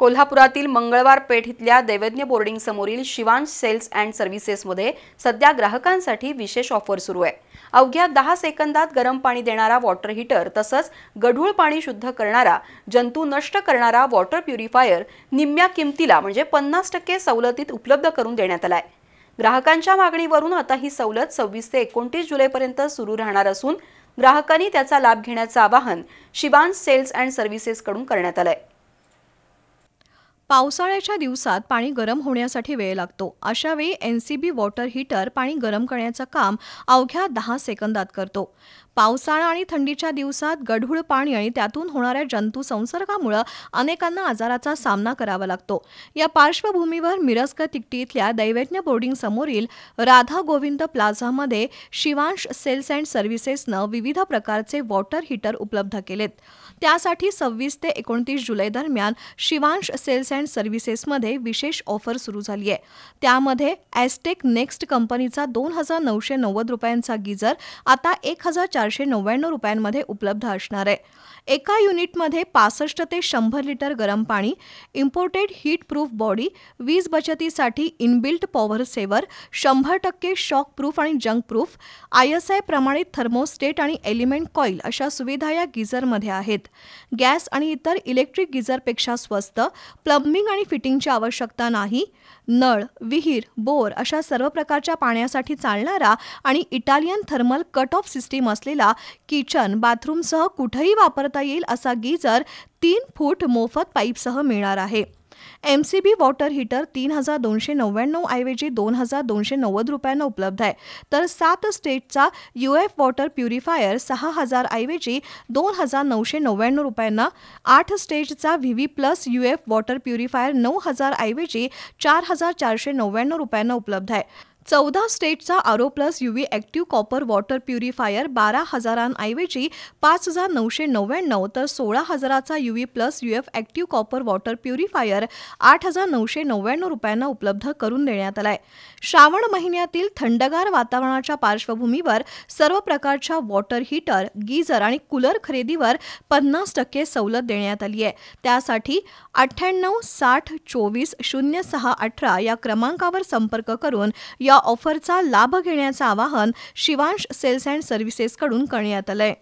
कोल्हापुरातील मंगळवार पेठ इथल्या दैवज्ञ बोर्डिंग समोरील शिवांश सेल्स अँड सर्व्हिसेसमध्ये सध्या ग्राहकांसाठी विशेष ऑफर सुरू आहे। अवघ्या 10 सेकंदात गरम पाणी देणारा वॉटर हीटर तसंच गढूळ पाणी शुद्ध करणारा, जंतू नष्ट करणारा वॉटर प्युरिफायर निम्म्या किमतीला म्हणजे 50% सवलतीत उपलब्ध करून देण्यात आलाय। ग्राहकांच्या मागणीवरून आता ही सवलत 26 ते 29 जुलैपर्यंत सुरू राहणार असून ग्राहकांनी त्याचा लाभ घेण्याचं आवाहन शिवांश सेल्स अँड सर्व्हिसेस कडून करण्यात आलंय। पावसाळ्याच्या दिवसात पाणी गरम होण्यासाठी वेळ लागतो। अशा वेळी एनसीबी वॉटर हीटर पाणी गरम करण्याचं काम अवघ्या 10 सेकंदात करतो। पावसाळा आणि थंडीच्या दिवसात गढूळ पाणी आणि त्यातून होणाऱ्या जंतू संसर्गामुळे अनेकांना आजाराचा सामना करावा लागतो। या पार्श्वभूमीवर मिरजकर तिकटी इथल्या दैवज्ञ बोर्डिंग समोरील राधा गोविंद प्लाझामध्ये शिवांश सेल्स अँड सर्व्हिसेसनं विविध प्रकारचे वॉटर हीटर उपलब्ध केलेत। त्यासाठी 26 ते 29 जुलै दरम्यान शिवांश सेल्स अँड सर्व्हिसेसमध्ये विशेष ऑफर सुरू झाली आहे। त्यामध्ये ॲस्टेक नेक्स्ट कंपनीचा 2990 रुपयांचा गीझर आता 1499 रुपयांमध्ये उपलब्ध असणार आहे। एका युनिटमध्ये 65 ते 100 लिटर गरम पाणी, इम्पोर्टेड हीट प्रूफ बॉडी, वीज बचतीसाठी inbuilt power saver, 100% shock proof आणि जंक प्रूफ, ISI प्रमाणित थर्मोस्टेट आणि एलिमेंट कॉईल अशा सुविधा या गीझरमध्ये आहेत। गॅस आणि इतर इलेक्ट्रिक गीझरपेक्षा स्वस्त, प्लंबिंग आणि फिटिंगची आवश्यकता नाही, नळ, विहीर, बोर अशा सर्व प्रकारच्या पाण्यासाठी चालणारा आणि Italian thermal cut off system असलेला किचन बाथरूमसह कुठेही वापरता येईल असा गीझर 3 फूट मोफत पाईपसह मिळणार आहे। एमसीबी वॉटर हीटर 3299 ऐवजी 2290 रुपयांना उपलब्ध आहे, तर 7 स्टेजचा UF वॉटर प्युरिफायर 6000 ऐवजी 2999 रुपयांना, 8 स्टेजचा VV+ UF वॉटर प्युरिफायर 9000 ऐवजी 4499 रुपयांना उपलब्ध आहे। 14 स्टेजचा RO+ UV active copper water purifier 12,000 ऐवजी 5999, तर 16,000चा UV+ UF active copper water purifier 8,999 रुपयांना उपलब्ध करून देण्यात आलाय। श्रावण महिन्यातील थंडगार वातावरणाच्या पार्श्वभूमीवर सर्व प्रकारच्या वॉटर हीटर, गीझर आणि कूलर खरेदीवर 50% सवलत देण्यात आली आहे। त्यासाठी 98 60 24 06 18 या क्रमांकावर संपर्क करून या ऑफरचा लाभ घेण्याचं आवाहन शिवांश सेल्स अँड सर्व्हिसेसकडून करण्यात आलंय।